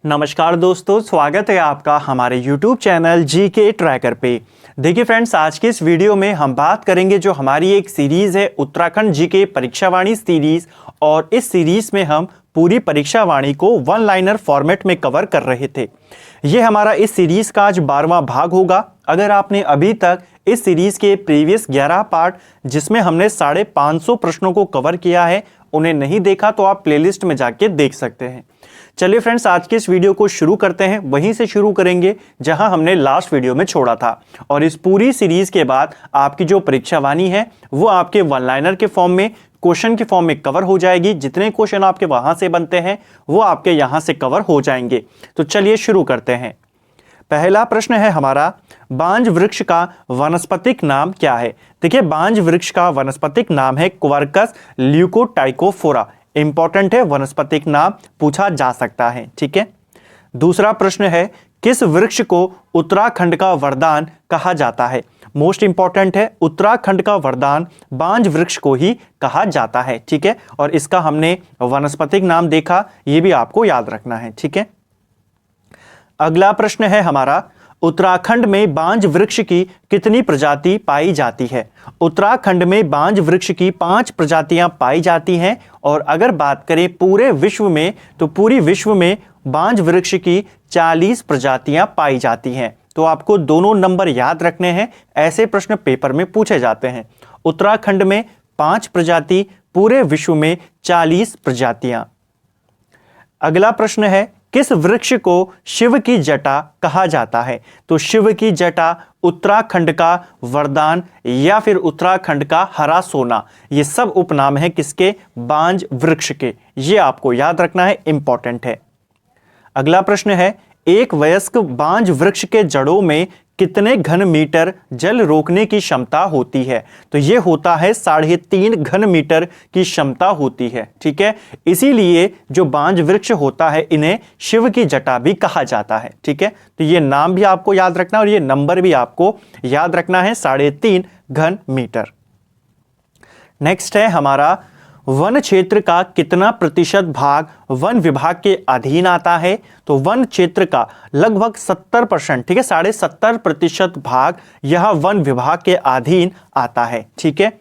नमस्कार दोस्तों, स्वागत है आपका हमारे YouTube चैनल जीके ट्रैकर पे। देखिए फ्रेंड्स, आज के इस वीडियो में हम बात करेंगे जो हमारी एक सीरीज़ है उत्तराखंड जीके परीक्षावाणी सीरीज़, और इस सीरीज़ में हम पूरी परीक्षावाणी को वन लाइनर फॉर्मेट में कवर कर रहे थे। ये हमारा इस सीरीज़ का आज 12वां भाग होगा। अगर आपने अभी तक इस सीरीज़ के प्रीवियस 11 पार्ट जिसमें हमने 550 प्रश्नों को कवर किया है उन्हें नहीं देखा तो आप प्लेलिस्ट में जाके देख सकते हैं। चलिए फ्रेंड्स, आज के इस वीडियो को शुरू करते हैं। वहीं से शुरू करेंगे जहां हमने लास्ट वीडियो में छोड़ा था, और इस पूरी सीरीज के बाद आपकी जो परीक्षावाणी है वो आपके वन लाइनर के फॉर्म में, क्वेश्चन के फॉर्म में कवर हो जाएगी। जितने क्वेश्चन आपके वहां से बनते हैं वो आपके यहां से कवर हो जाएंगे। तो चलिए शुरू करते हैं। पहला प्रश्न है हमारा, बांज वृक्ष का वनस्पतिक नाम क्या है? देखिए, बांज वृक्ष का वनस्पतिक नाम है क्वार्कस ल्यूकोटाइकोफोरा। इंपॉर्टेंट है, वनस्पतिक नाम पूछा जा सकता है। ठीक है। दूसरा प्रश्न है, किस वृक्ष को उत्तराखंड का वरदान कहा जाता है? मोस्ट इंपॉर्टेंट है, उत्तराखंड का वरदान बांज वृक्ष को ही कहा जाता है। ठीक है, और इसका हमने वनस्पतिक नाम देखा, यह भी आपको याद रखना है। ठीक है। अगला प्रश्न है हमारा, उत्तराखंड में बांज वृक्ष की कितनी प्रजाति पाई जाती है? उत्तराखंड में बांज वृक्ष की 5 प्रजातियां पाई जाती हैं, और अगर बात करें पूरे विश्व में तो पूरी विश्व में बांज वृक्ष की 40 प्रजातियां पाई जाती हैं। तो आपको दोनों नंबर याद रखने हैं, ऐसे प्रश्न पेपर में पूछे जाते हैं। उत्तराखंड में 5 प्रजाति, पूरे विश्व में 40 प्रजातियां। अगला प्रश्न है, किस वृक्ष को शिव की जटा कहा जाता है? तो शिव की जटा, उत्तराखंड का वरदान, या फिर उत्तराखंड का हरा सोना, ये सब उपनाम है किसके? बांज वृक्ष के। ये आपको याद रखना है, इंपॉर्टेंट है। अगला प्रश्न है, एक वयस्क बांज वृक्ष के जड़ों में कितने घन मीटर जल रोकने की क्षमता होती है? तो ये होता है 3.5 घन मीटर की क्षमता होती है। ठीक है, इसीलिए जो बांज वृक्ष होता है इन्हें शिव की जटा भी कहा जाता है। ठीक है, तो ये नाम भी आपको याद रखना और ये नंबर भी आपको याद रखना है, 3.5 घन मीटर। नेक्स्ट है हमारा, वन क्षेत्र का कितना प्रतिशत भाग वन विभाग के अधीन आता है? तो वन क्षेत्र का लगभग 70%, ठीक है, 70.5% भाग यह वन विभाग के अधीन आता है। ठीक है।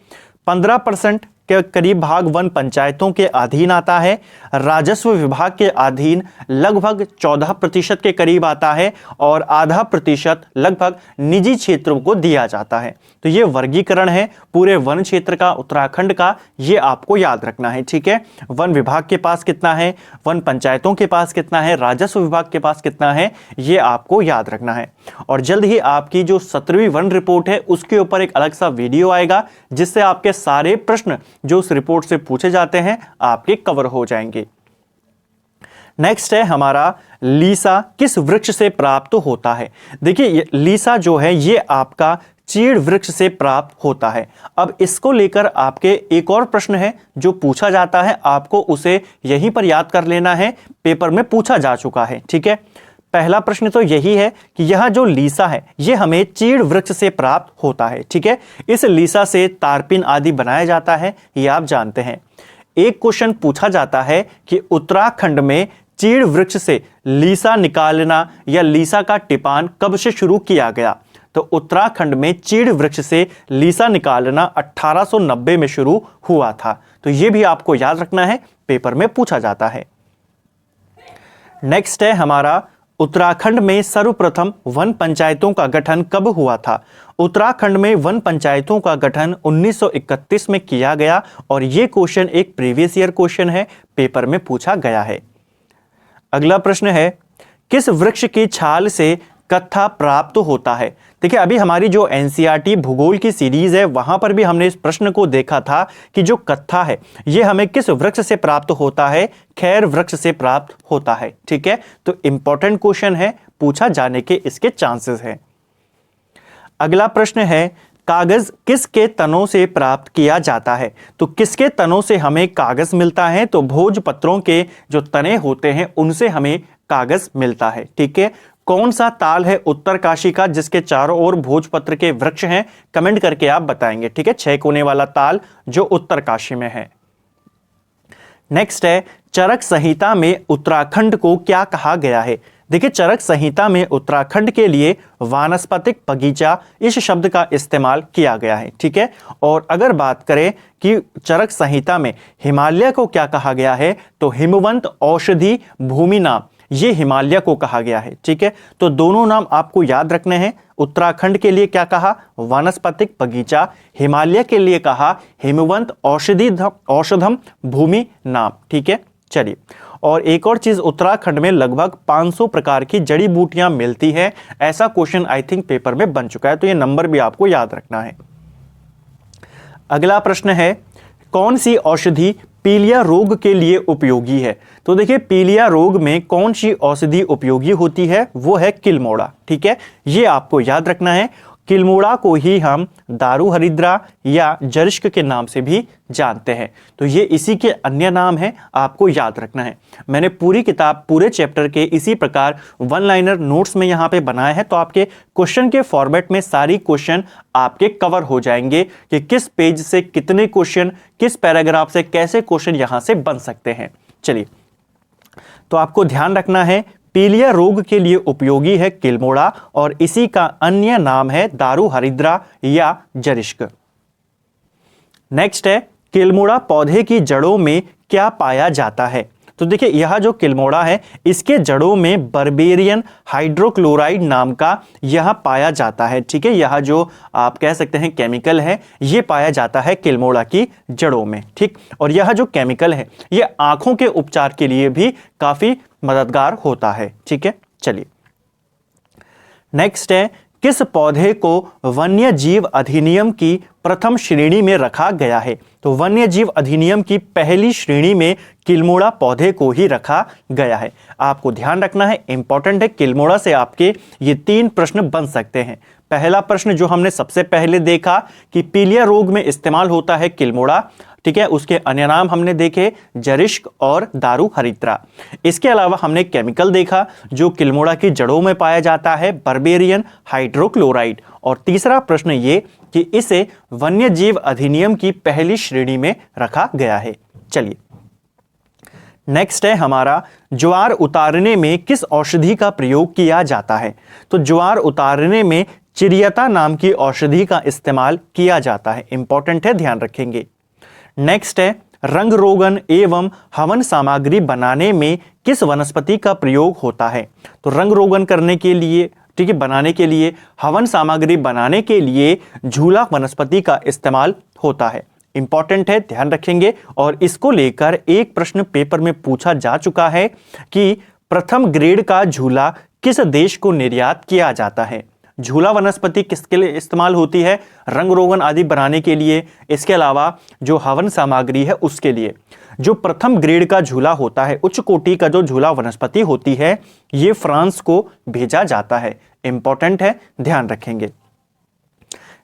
15% के करीब भाग वन पंचायतों के अधीन आता है। राजस्व विभाग के अधीन लगभग 14% के करीब आता है, और आधा प्रतिशत लगभग निजी क्षेत्रों को दिया जाता है। तो ये वर्गीकरण है पूरे वन क्षेत्र का, उत्तराखंड का, ये आपको याद रखना है। ठीक है, वन विभाग के पास कितना है, वन पंचायतों के पास कितना है, राजस्व विभाग के पास कितना है, ये आपको याद रखना है। और जल्द ही आपकी जो 17वीं वन रिपोर्ट है उसके ऊपर एक अलग सा वीडियो आएगा, जिससे आपके सारे प्रश्न जो उस रिपोर्ट से पूछे जाते हैं आपके कवर हो जाएंगे। नेक्स्ट है हमारा, लीसा किस वृक्ष से प्राप्त होता है? देखिए, लीसा जो है ये आपका चीड़ वृक्ष से प्राप्त होता है। अब इसको लेकर आपके एक और प्रश्न है जो पूछा जाता है, आपको उसे यहीं पर याद कर लेना है, पेपर में पूछा जा चुका है। ठीक है, पहला प्रश्न तो यही है कि यह जो लीसा है यह हमें चीड़ वृक्ष से प्राप्त होता है। ठीक है, इस लीसा से तारपीन आदि बनाया जाता है, ये आप जानते हैं। एक क्वेश्चन पूछा जाता है कि उत्तराखंड में चीड़ वृक्ष से लीसा निकालना या लीसा का टिपान कब से शुरू किया गया? तो उत्तराखंड में चीड़ वृक्ष से लीसा निकालना 1890 में शुरू हुआ था। तो यह भी आपको याद रखना है, पेपर में पूछा जाता है। नेक्स्ट है हमारा, उत्तराखंड में सर्वप्रथम वन पंचायतों का गठन कब हुआ था? उत्तराखंड में वन पंचायतों का गठन 1931 में किया गया, और यह क्वेश्चन एक प्रीवियस ईयर क्वेश्चन है, पेपर में पूछा गया है। अगला प्रश्न है, किस वृक्ष की छाल से कत्था प्राप्त होता है? देखिए, अभी हमारी जो एनसीईआरटी भूगोल की सीरीज है वहां पर भी हमने इस प्रश्न को देखा था कि जो कत्था है ये हमें किस वृक्ष से प्राप्त होता है? खैर वृक्ष से प्राप्त होता है। ठीक है, तो इंपॉर्टेंट क्वेश्चन है, पूछा जाने के इसके चांसेस हैं। अगला प्रश्न है, कागज किसके तनों से प्राप्त किया जाता है? तो किसके तनों से हमें कागज मिलता है? तो भोजपत्रों के जो तने होते हैं उनसे हमें कागज मिलता है। ठीक है, कौन सा ताल है उत्तरकाशी का जिसके चारों ओर भोजपत्र के वृक्ष हैं? कमेंट करके आप बताएंगे। ठीक है, 6 कोने वाला ताल जो उत्तरकाशी में है। नेक्स्ट है, चरक संहिता में उत्तराखंड को क्या कहा गया है? देखिए, चरक संहिता में उत्तराखंड के लिए वानस्पतिक बगीचा इस शब्द का इस्तेमाल किया गया है। ठीक है, और अगर बात करें कि चरक संहिता में हिमालय को क्या कहा गया है, तो हिमवंत औषधि भूमि नाम, ये हिमालय को कहा गया है। ठीक है, तो दोनों नाम आपको याद रखने हैं। उत्तराखंड के लिए क्या कहा? वानस्पतिक बगीचा। हिमालय के लिए कहा हिमवंत औषधम भूमि नाम। ठीक है, चलिए, और एक और चीज, उत्तराखंड में लगभग 500 प्रकार की जड़ी बूटियां मिलती है। ऐसा क्वेश्चन आई थिंक पेपर में बन चुका है, तो ये नंबर भी आपको याद रखना है। अगला प्रश्न है, कौन सी औषधि पीलिया रोग के लिए उपयोगी है? तो देखिए, पीलिया रोग में कौन सी औषधि उपयोगी होती है? वो है किलमोड़ा। ठीक है, ये आपको याद रखना है। किलमोड़ा को ही हम दारू हरिद्रा या जरिश्क के नाम से भी जानते हैं। तो ये इसी के अन्य नाम हैं, आपको याद रखना है। मैंने पूरी किताब, पूरे चैप्टर के इसी प्रकार वन लाइनर नोट्स में यहाँ पे बनाए हैं, तो आपके क्वेश्चन के फॉर्मेट में सारी क्वेश्चन आपके कवर हो जाएंगे कि किस पेज से कितने क्वेश्चन, किस पैराग्राफ से कैसे क्वेश्चन यहाँ से बन सकते हैं। चलिए, तो आपको ध्यान रखना है, पीलिया रोग के लिए उपयोगी है किलमोड़ा और इसी का अन्य नाम है दारू हरिद्रा या जरिश्क। नेक्स्ट है, किलमोड़ा पौधे की जड़ों में क्या पाया जाता है? तो देखिए, यह जो किलमोड़ा है, इसके जड़ों में बर्बेरियन हाइड्रोक्लोराइड नाम का यह पाया जाता है। ठीक है, यह जो आप कह सकते हैं केमिकल है, ये पाया जाता है किलमोड़ा की जड़ों में। ठीक, और यह जो केमिकल है, ये आंखों के उपचार के लिए भी काफी मददगार होता है। ठीक है, चलिए, नेक्स्ट है, किस पौधे को वन्य जीव अधिनियम की प्रथम श्रेणी में रखा गया है? तो वन्य जीव अधिनियम की पहली श्रेणी में किलमोड़ा पौधे को ही रखा गया है। आपको ध्यान रखना है, इंपॉर्टेंट है। किलमोड़ा से आपके ये 3 प्रश्न बन सकते हैं। पहला प्रश्न जो हमने सबसे पहले देखा कि पीलिया रोग में इस्तेमाल होता है किलमोड़ा। ठीक है, उसके अन्य नाम हमने देखे जरिश्क और दारू हरिद्रा। इसके अलावा हमने केमिकल देखा जो किलमोड़ा की जड़ों में पाया जाता है, बर्बेरियन हाइड्रोक्लोराइड। और तीसरा प्रश्न ये कि इसे वन्य जीव अधिनियम की पहली श्रेणी में रखा गया है। चलिए, नेक्स्ट है हमारा, ज्वार उतारने में किस औषधि का प्रयोग किया जाता है? तो ज्वार उतारने में चिरियता नाम की औषधि का इस्तेमाल किया जाता है। इंपॉर्टेंट है, ध्यान रखेंगे। नेक्स्ट है, रंग रोगन एवं हवन सामग्री बनाने में किस वनस्पति का प्रयोग होता है? तो रंग रोगन करने के लिए, ठीक है, बनाने के लिए, हवन सामग्री बनाने के लिए झूला वनस्पति का इस्तेमाल होता है। इंपॉर्टेंट है, ध्यान रखेंगे। और इसको लेकर एक प्रश्न पेपर में पूछा जा चुका है कि प्रथम ग्रेड का झूला किस देश को निर्यात किया जाता है? झूला वनस्पति किसके लिए इस्तेमाल होती है? रंग रोगन आदि बनाने के लिए, इसके अलावा जो हवन सामग्री है उसके लिए। जो प्रथम ग्रेड का झूला होता है, उच्च कोटि का जो झूला वनस्पति होती है, ये फ्रांस को भेजा जाता है। इंपॉर्टेंट है, ध्यान रखेंगे।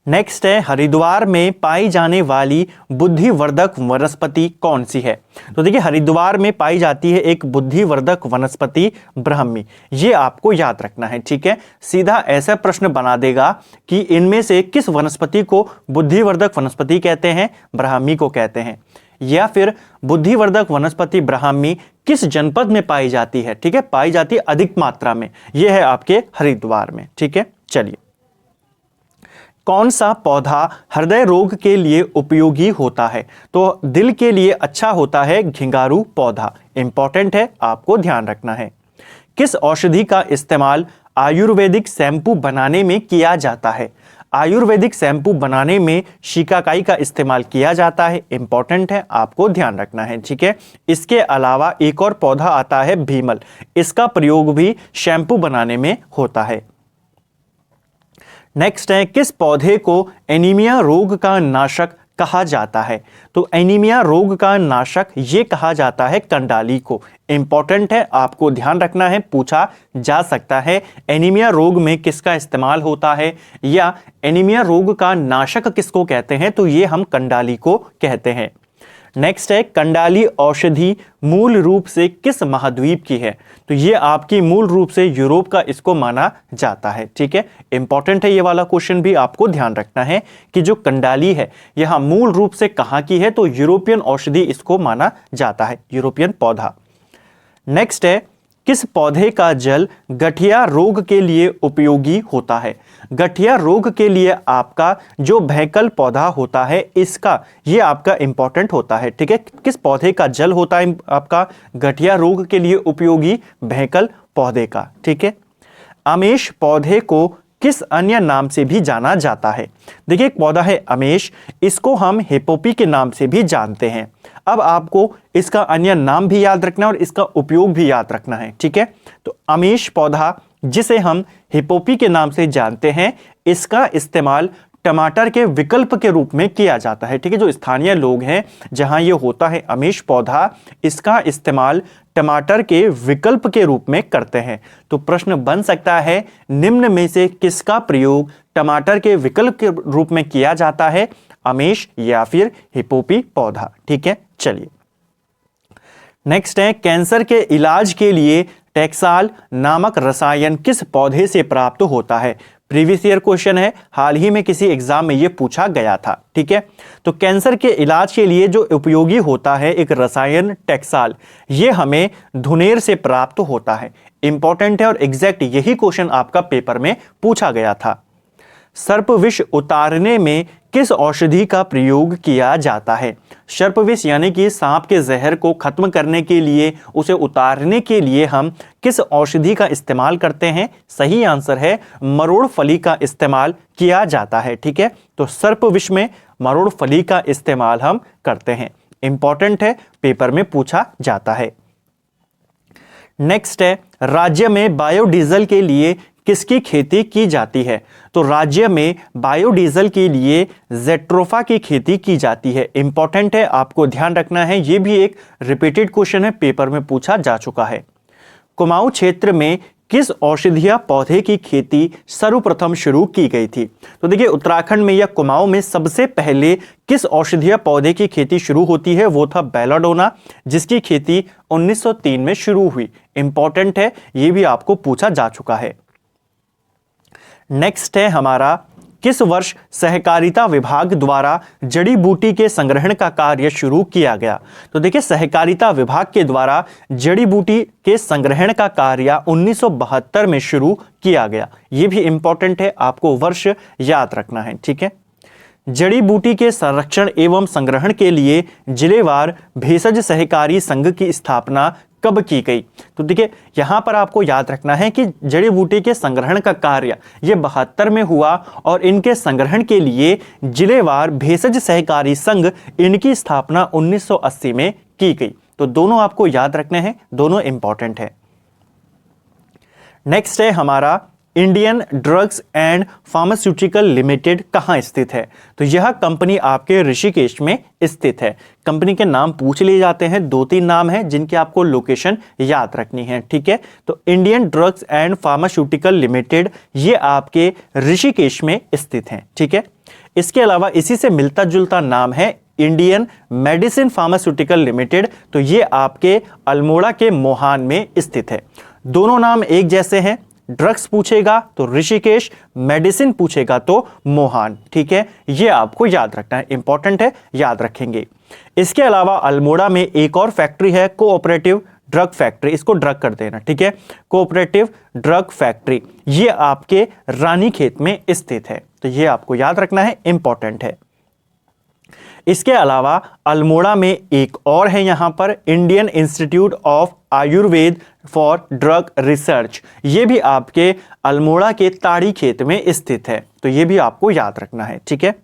नेक्स्ट है, हरिद्वार में पाई जाने वाली बुद्धिवर्धक वनस्पति कौन सी है? तो देखिए, हरिद्वार में पाई जाती है एक बुद्धिवर्धक वनस्पति ब्राह्मी। ये आपको याद रखना है। ठीक है, सीधा ऐसा प्रश्न बना देगा कि इनमें से किस वनस्पति को बुद्धिवर्धक वनस्पति कहते हैं? ब्राह्मी को कहते हैं। या फिर बुद्धिवर्धक वनस्पति ब्राह्मी किस जनपद में पाई जाती है? ठीक है, पाई जाती है अधिक मात्रा में, यह है आपके हरिद्वार में। ठीक है, चलिए, कौन सा पौधा हृदय रोग के लिए उपयोगी होता है? तो दिल के लिए अच्छा होता है घिंगारू पौधा। इंपॉर्टेंट है, आपको ध्यान रखना है। किस औषधि का इस्तेमाल आयुर्वेदिक शैम्पू बनाने में किया जाता है? आयुर्वेदिक शैम्पू बनाने में शिकाकाई का इस्तेमाल किया जाता है। इंपॉर्टेंट है, आपको ध्यान रखना है। ठीक है, इसके अलावा एक और पौधा आता है भीमल, इसका प्रयोग भी शैम्पू बनाने में होता है। नेक्स्ट है, किस पौधे को एनीमिया रोग का नाशक कहा जाता है? तो एनीमिया रोग का नाशक ये कहा जाता है कंडाली को। इंपॉर्टेंट है, आपको ध्यान रखना है, पूछा जा सकता है एनीमिया रोग में किसका इस्तेमाल होता है या एनीमिया रोग का नाशक किसको कहते हैं? तो ये हम कंडाली को कहते हैं। नेक्स्ट है कंडाली औषधि मूल रूप से किस महाद्वीप की है? तो ये आपकी मूल रूप से यूरोप का इसको माना जाता है। ठीक है, इंपॉर्टेंट है ये वाला क्वेश्चन भी, आपको ध्यान रखना है कि जो कंडाली है यह मूल रूप से कहां की है? तो यूरोपियन औषधि इसको माना जाता है, यूरोपियन पौधा। नेक्स्ट है किस पौधे का जल गठिया रोग के लिए उपयोगी होता है? गठिया रोग के लिए आपका जो भैकल पौधा होता है इसका ये आपका इंपॉर्टेंट होता है। ठीक है, किस पौधे का जल होता है आपका गठिया रोग के लिए उपयोगी? भैकल पौधे का। ठीक है, आमेश पौधे को किस अन्य नाम से भी जाना जाता है? देखिए एक पौधा है आमेश, इसको हम हिप्पोपी के नाम से भी जानते हैं। अब आपको इसका अन्य नाम भी याद रखना है और इसका उपयोग भी याद रखना है। ठीक है, तो आमेश पौधा जिसे हम हिप्पोपी के नाम से जानते हैं, इसका इस्तेमाल टमाटर के विकल्प के रूप में किया जाता है। ठीक है, जो स्थानीय लोग हैं जहां ये होता है आमेश पौधा, इसका इस्तेमाल टमाटर के विकल्प के रूप में करते हैं। तो प्रश्न बन सकता है निम्न में से किसका प्रयोग टमाटर के विकल्प के रूप में किया जाता है? आमेश या फिर हिप्पोपी पौधा। ठीक है, चलिए नेक्स्ट है कैंसर के इलाज के लिए टैक्साल नामक रसायन किस पौधे से प्राप्त होता है? प्रीवियस ईयर क्वेश्चन है, हाल ही में किसी एग्जाम में यह पूछा गया था। ठीक है, तो कैंसर के इलाज के लिए जो उपयोगी होता है एक रसायन टैक्साल, ये हमें धुनेर से प्राप्त होता है। इंपॉर्टेंट है और एग्जैक्ट यही क्वेश्चन आपका पेपर में पूछा गया था। सर्प विष उतारने में किस औषधि का प्रयोग किया जाता है? सर्प विष यानी कि सांप के जहर को खत्म करने के लिए, उसे उतारने के लिए हम किस औषधि का इस्तेमाल करते हैं? सही आंसर है मरोड़ फली का इस्तेमाल किया जाता है। ठीक है, तो सर्प विष में मरोड़ फली का इस्तेमाल हम करते हैं। इंपॉर्टेंट है, पेपर में पूछा जाता है। नेक्स्ट है राज्य में बायोडीजल के लिए किसकी खेती की जाती है? तो राज्य में बायोडीजल के लिए जेट्रोफा की खेती की जाती है। इंपॉर्टेंट है, आपको ध्यान रखना है, यह भी एक रिपीटेड क्वेश्चन है, पेपर में पूछा जा चुका है। कुमाऊं क्षेत्र में किस औषधीय पौधे की खेती सर्वप्रथम शुरू की गई थी? तो देखिए उत्तराखंड में या कुमाऊं में सबसे पहले किस औषधीय पौधे की खेती शुरू होती है? वो था बेलाडोना, जिसकी खेती 1903 में शुरू हुई। इंपॉर्टेंट है, यह भी आपको पूछा जा चुका है। नेक्स्ट है हमारा किस वर्ष सहकारिता विभाग द्वारा जड़ी बूटी के संग्रहण का कार्य शुरू किया गया? तो देखिए सहकारिता विभाग के द्वारा जड़ी बूटी के संग्रहण का कार्य 1972 में शुरू किया गया। यह भी इंपॉर्टेंट है, आपको वर्ष याद रखना है। ठीक है, जड़ी बूटी के संरक्षण एवं संग्रहण के लिए जिलेवार भेषज सहकारी संघ की स्थापना कब की गई? तो देखिए यहां पर आपको याद रखना है कि जड़ी बूटी के संग्रहण का कार्य ये 72 में हुआ और इनके संग्रहण के लिए जिलेवार भेषज सहकारी संघ, इनकी स्थापना 1980 में की गई। तो दोनों आपको याद रखने हैं, दोनों इंपॉर्टेंट है। नेक्स्ट है हमारा Indian drugs and pharmaceutical limited कहां स्थित है? तो यह कंपनी आपके ऋषिकेश में स्थित है। कंपनी के नाम पूछ लिए जाते हैं, 2-3 नाम हैं जिनके आपको लोकेशन याद रखनी है। ठीक है, तो Indian drugs and pharmaceutical limited ये आपके ऋषिकेश में स्थित है। ठीक है, इसके अलावा इसी से मिलता जुलता नाम है इंडियन मेडिसिन फार्मास्यूटिकल लिमिटेड, तो ये आपके अल्मोड़ा के मोहान में स्थित है। दोनों नाम एक जैसे हैं, ड्रग्स पूछेगा तो ऋषिकेश, मेडिसिन पूछेगा तो मोहान। ठीक है, ये आपको याद रखना है, इंपॉर्टेंट है, याद रखेंगे। इसके अलावा अल्मोड़ा में एक और फैक्ट्री है, कोऑपरेटिव ड्रग फैक्ट्री, इसको ड्रग कर देना। ठीक है, कोऑपरेटिव ड्रग फैक्ट्री ये आपके रानीखेत में स्थित है, तो ये आपको याद रखना है, इंपॉर्टेंट है। इसके अलावा अल्मोड़ा में एक और है यहां पर Indian institute of Ayurveda for drug research, ये भी आपके अल्मोड़ा के ताड़ी खेत में स्थित है, तो ये भी आपको याद रखना है। ठीक है,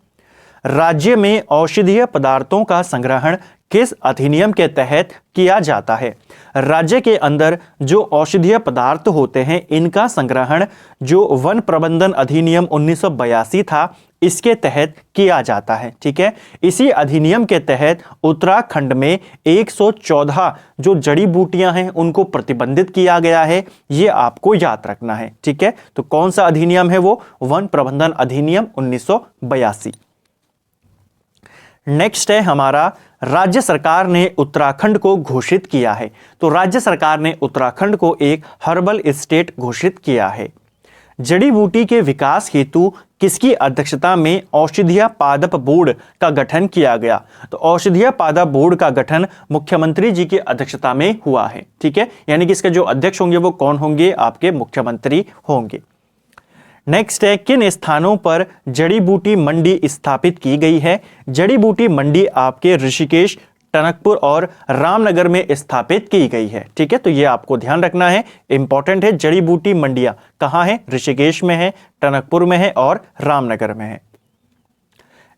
राज्य में औषधीय पदार्थों का संग्रहण किस अधिनियम के तहत किया जाता है? राज्य के अंदर जो औषधीय पदार्थ होते हैं इनका संग्रहण जो वन प्रबंधन अधिनियम 1982 था इसके तहत किया जाता है। ठीक है, इसी अधिनियम के तहत उत्तराखंड में 114 जो जड़ी बूटियां हैं उनको प्रतिबंधित किया गया है, ये आपको याद रखना है। ठीक है, तो कौन सा अधिनियम है वो? वन प्रबंधन अधिनियम 1982। नेक्स्ट है हमारा, राज्य सरकार ने उत्तराखंड को घोषित किया है। तो राज्य सरकार ने उत्तराखंड को एक हर्बल स्टेट घोषित किया है। जड़ी बूटी के विकास हेतु किसकी अध्यक्षता में औषधीय पादप बोर्ड का गठन किया गया? तो औषधीय पादप बोर्ड का गठन मुख्यमंत्री जी की अध्यक्षता में हुआ है। ठीक है, यानी कि इसके जो अध्यक्ष होंगे वो कौन होंगे? आपके मुख्यमंत्री होंगे। नेक्स्ट है, किन स्थानों पर जड़ी बूटी मंडी स्थापित की गई है? जड़ी बूटी मंडी आपके ऋषिकेश, टनकपुर और रामनगर में स्थापित की गई है। ठीक है, तो ये आपको ध्यान रखना है, इंपॉर्टेंट है। जड़ी बूटी मंडियां कहां है? ऋषिकेश में है, टनकपुर में है और रामनगर में है।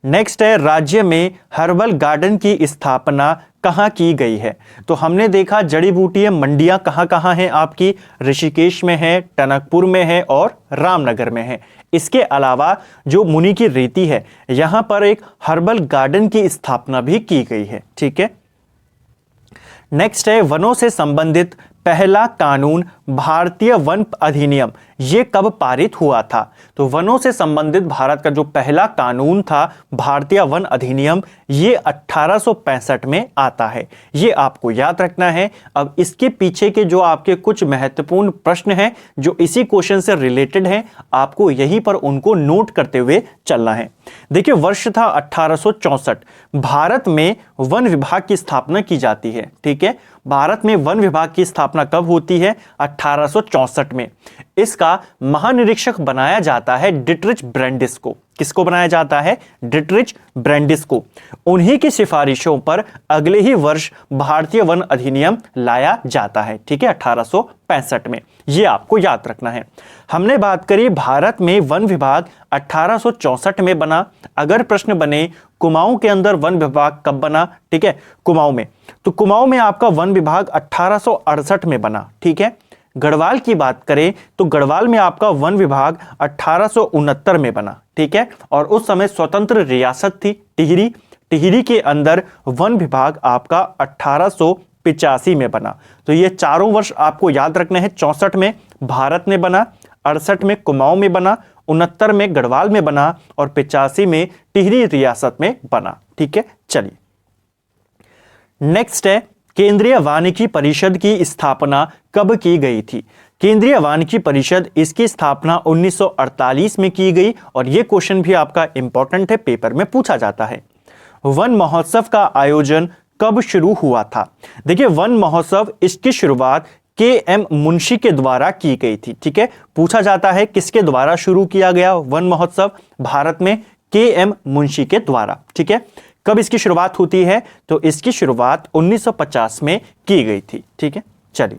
नेक्स्ट है, राज्य में हर्बल गार्डन की स्थापना कहां की गई है? तो हमने देखा जड़ी बूटी मंडियां कहां कहां हैं आपकी? ऋषिकेश में है, टनकपुर में है और रामनगर में है। इसके अलावा जो मुनि की रेती है, यहां पर एक हर्बल गार्डन की स्थापना भी की गई है। ठीक है। नेक्स्ट है, वनों से संबंधित पहला कानून भारतीय वन अधिनियम ये कब पारित हुआ था? तो वनों से संबंधित भारत का जो पहला कानून था भारतीय वन अधिनियम, ये 1865 में आता है। ये आपको याद रखना है। अब इसके पीछे के जो आपके कुछ महत्वपूर्ण प्रश्न हैं जो इसी क्वेश्चन से रिलेटेड हैं, आपको यहीं पर उनको नोट करते हुए चलना है। देखिए, वर्ष था 1864। भारत में वन विभाग की स्थापना की जाती है। ठीक है, भारत में वन विभाग की स्थापना कब होती है? 1864 में। इसका महानिरीक्षक बनाया जाता है डिटरिच ब्रैंडिस को। किसको बनाया जाता है? डिटरिच ब्रैंडिस को। उन्हीं की सिफारिशों पर अगले ही वर्ष भारतीय वन अधिनियम लाया जाता है। ठीक है, 1865 में। ये आपको याद रखना है। हमने बात करी भारत में वन विभाग 1864 में बना। अगर प्रश्न बने कुमाऊं के अंदर वन विभाग कब बना? ठीक है, कुमाऊं में, तो कुमाऊं में आपका वन विभाग 1868 में बना। ठीक है। गढ़वाल की बात करें तो गढ़वाल में आपका वन विभाग 1869 में बना। ठीक है, और उस समय स्वतंत्र रियासत थी टिहरी। टिहरी के अंदर वन विभाग आपका 1885 में बना। तो ये चारों वर्ष आपको याद रखने हैं। 64 में भारत में बना, 68 में कुमाऊं में बना, 69 में गढ़वाल में बना और 85 में टिहरी रियासत में बना। ठीक है, चलिए नेक्स्ट है, केंद्रीय वानिकी परिषद की स्थापना कब की गई थी? केंद्रीय वानिकी परिषद, इसकी स्थापना 1948 में की गई और यह क्वेश्चन भी आपका इंपॉर्टेंट है, पेपर में पूछा जाता है। वन महोत्सव का आयोजन कब शुरू हुआ था? देखिए, वन महोत्सव इसकी शुरुआत के.एम. मुंशी के द्वारा की गई थी। ठीक है, पूछा जाता है किसके द्वारा शुरू किया गया वन महोत्सव भारत में? के.एम. मुंशी के द्वारा। ठीक है, कब इसकी शुरुआत होती है? तो इसकी शुरुआत 1950 में की गई थी। ठीक है, चलिए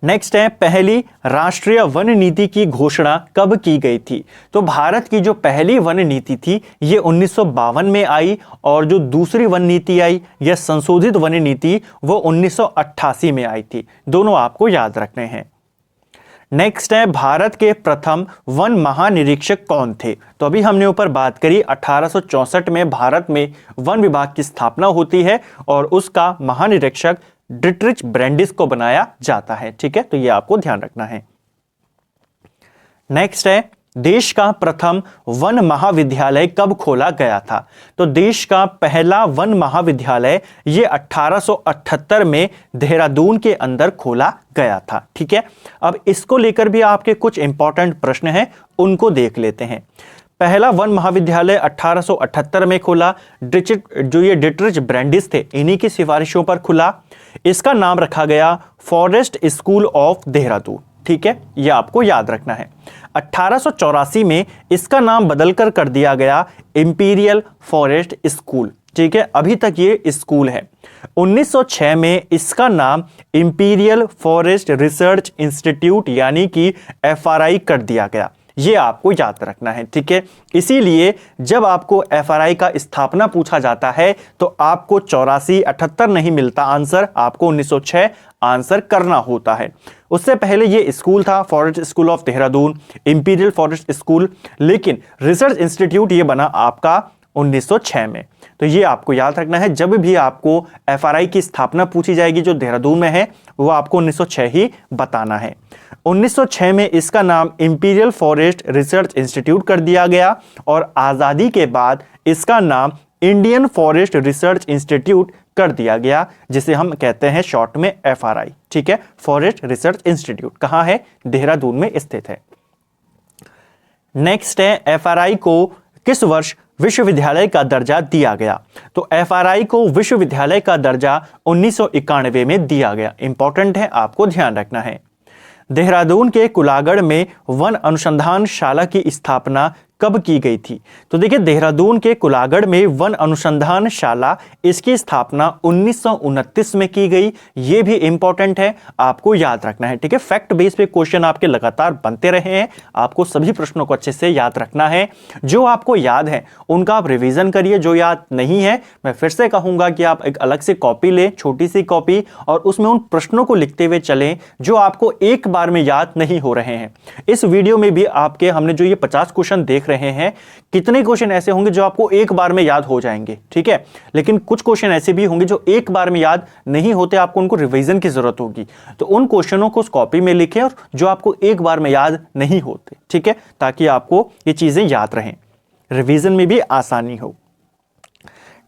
नेक्स्ट है, पहली राष्ट्रीय वन नीति की घोषणा कब की गई थी? तो भारत की जो पहली वन नीति थी ये 1952 में आई और जो दूसरी वन नीति आई यह संशोधित वन नीति वो 1988 में आई थी। दोनों आपको याद रखने हैं। नेक्स्ट है, भारत के प्रथम वन महानिरीक्षक कौन थे? तो अभी हमने ऊपर बात करी 1864 में भारत में वन विभाग की स्थापना होती है और उसका महानिरीक्षक डिटरिच ब्रैंडिस को बनाया जाता है। ठीक है, तो ये आपको ध्यान रखना है। नेक्स्ट है, देश का प्रथम वन महाविद्यालय कब खोला गया था? तो देश का पहला वन महाविद्यालय ये 1878 में देहरादून के अंदर खोला गया था। ठीक है, अब इसको लेकर भी आपके कुछ इंपॉर्टेंट प्रश्न हैं, उनको देख लेते हैं। पहला वन महाविद्यालय 1878 में खुला। जो ये डिटरिच ब्रैंडिस थे इन्हीं की सिफारिशों पर खुला। इसका नाम रखा गया फॉरेस्ट स्कूल ऑफ देहरादून। ठीक है, ये आपको याद रखना है। 1884 में इसका नाम बदलकर कर दिया गया इंपीरियल फॉरेस्ट स्कूल। ठीक है, अभी तक ये स्कूल है। 1906 में इसका नाम इंपीरियल फॉरेस्ट रिसर्च इंस्टीट्यूट यानी कि FRI कर दिया गया। ये आपको याद रखना है। ठीक है, इसीलिए जब आपको FRI का स्थापना पूछा जाता है तो आपको 84, 78 नहीं मिलता आंसर, आपको 1906 आंसर करना होता है। उससे पहले ये स्कूल था forest school of Dehradun, imperial forest school, लेकिन रिसर्च इंस्टीट्यूट ये बना आपका 1906 में। तो ये आपको याद रखना है, जब भी आपको FRI की स्थापना पूछी जाएगी जो देहरादून में है वो आपको 1906 ही बताना है। 1906 में इसका नाम इंपीरियल फॉरेस्ट रिसर्च इंस्टीट्यूट कर दिया गया और आज़ादी के बाद इसका नाम इंडियन फॉरेस्ट रिसर्च इंस्टीट्यूट कर दिया गया, जिसे हम कहते हैं शॉर्ट में FRI। ठीक है, फॉरेस्ट रिसर्च इंस्टीट्यूट कहां है? देहरादून में स्थित है। नेक्स्ट है FRI को किस वर्ष विश्वविद्यालय का दर्जा दिया गया? तो FRI को विश्वविद्यालय का दर्जा 1991 में दिया गया। इंपॉर्टेंट है, आपको ध्यान रखना है। देहरादून के कुलागढ़ में वन अनुसंधानशाला की स्थापना कब की गई थी? तो देखिए, देहरादून के कुलागढ़ में वन अनुसंधानशाला, इसकी स्थापना 1929 में की गई। ये भी इंपॉर्टेंट है, आपको याद रखना है। ठीक है, फैक्ट बेस पे क्वेश्चन आपके लगातार बनते रहे हैं, आपको सभी प्रश्नों को अच्छे से याद रखना है। जो आपको याद है उनका आप रिवीजन करिए, जो याद नहीं है मैं फिर से कहूंगा कि आप एक अलग से कॉपी लें, छोटी सी कॉपी, और उसमें उन प्रश्नों को लिखते हुए चलें जो आपको एक बार में याद नहीं हो रहे हैं। इस वीडियो में भी आपके हमने जो ये 50 क्वेश्चन देख रहे हैं, कितने क्वेश्चन ऐसे होंगे जो आपको एक बार में याद हो जाएंगे। ठीक है, लेकिन कुछ क्वेश्चन ऐसे भी होंगे जो एक बार में याद नहीं होते, आपको उनको रिवीजन की जरूरत होगी। तो उन क्वेश्चनों को उस कॉपी में लिखें और जो आपको एक बार में याद नहीं होते, ठीक है, ताकि आपको ये चीजें याद रहें, रिवीजन में भी आसानी हो।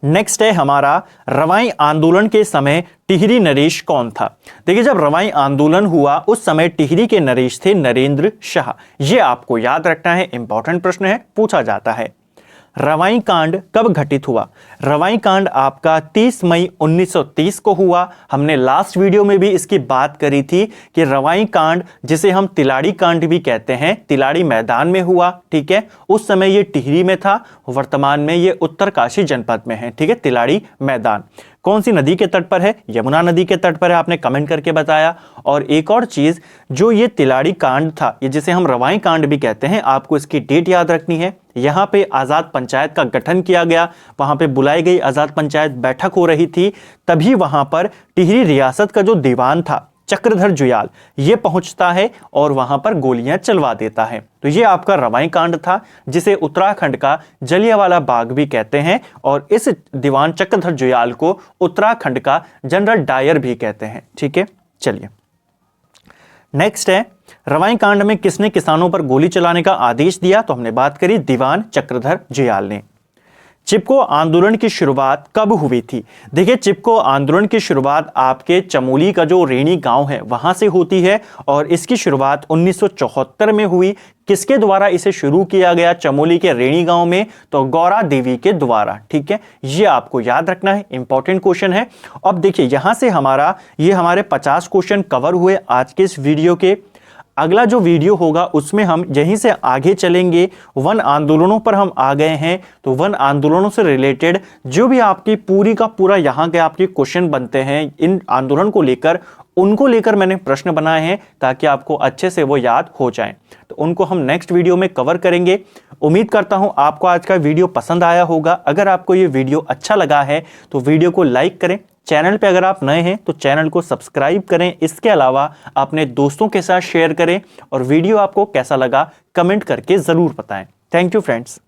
नेक्स्ट है हमारा, रवाई आंदोलन के समय टिहरी नरेश कौन था? देखिए, जब रवाई आंदोलन हुआ उस समय टिहरी के नरेश थे नरेंद्र शाह। यह आपको याद रखना है, इंपॉर्टेंट प्रश्न है, पूछा जाता है। रवाई कांड कब घटित हुआ? रवाई कांड आपका 30 मई 1930 को हुआ। हमने लास्ट वीडियो में भी इसकी बात करी थी कि रवाई कांड, जिसे हम तिलाड़ी कांड भी कहते हैं, तिलाड़ी मैदान में हुआ। ठीक है, उस समय ये टिहरी में था, वर्तमान में ये उत्तरकाशी जनपद में है। ठीक है, तिलाड़ी मैदान कौन सी नदी के तट पर है? यमुना नदी के तट पर है, आपने कमेंट करके बताया। और एक और चीज, जो ये तिलाड़ी कांड था, ये जिसे हम रवाई कांड भी कहते हैं, आपको इसकी डेट याद रखनी है। यहां पे आजाद पंचायत का गठन किया गया, वहां पे बुलाई गई आजाद पंचायत बैठक हो रही थी, तभी वहां पर टिहरी रियासत का जो दीवान था चक्रधर जुयाल, ये पहुंचता है और वहां पर गोलियां चलवा देता है। तो ये आपका रवाई कांड था, जिसे उत्तराखंड का जलियांवाला बाग भी कहते हैं, और इस दीवान चक्रधर जुयाल को उत्तराखंड का जनरल डायर भी कहते हैं। ठीक है, चलिए नेक्स्ट है, रवाई कांड में किसने किसानों पर गोली चलाने का आदेश दिया? तो हमने बात करी दीवान चक्रधर जुयाल ने। चिपको आंदोलन की शुरुआत कब हुई थी? देखिए, चिपको आंदोलन की शुरुआत आपके चमोली का जो रेणी गांव है वहां से होती है, और इसकी शुरुआत 1974 में हुई। किसके द्वारा इसे शुरू किया गया चमोली के रेणी गांव में? तो गौरा देवी के द्वारा। ठीक है, ये आपको याद रखना है, इंपॉर्टेंट क्वेश्चन है। अब देखिए, यहां से हमारे 50 क्वेश्चन कवर हुए आज के इस वीडियो के। अगला जो वीडियो होगा उसमें हम यहीं से आगे चलेंगे, वन आंदोलनों पर हम आ गए हैं, तो वन आंदोलनों से रिलेटेड जो भी आपकी पूरी का पूरा यहाँ के आपके क्वेश्चन बनते हैं इन आंदोलन को लेकर, उनको लेकर मैंने प्रश्न बनाए हैं ताकि आपको अच्छे से वो याद हो जाएं। तो उनको हम नेक्स्ट वीडियो में कवर करेंगे। उम्मीद करता हूं आपको आज का वीडियो पसंद आया होगा। अगर आपको ये वीडियो अच्छा लगा है तो वीडियो को लाइक करें, चैनल पे अगर आप नए हैं तो चैनल को सब्सक्राइब करें। इसके अलावा अपने दोस्तों के साथ शेयर करें, और वीडियो आपको कैसा लगा कमेंट करके ज़रूर बताएं। Thank you friends.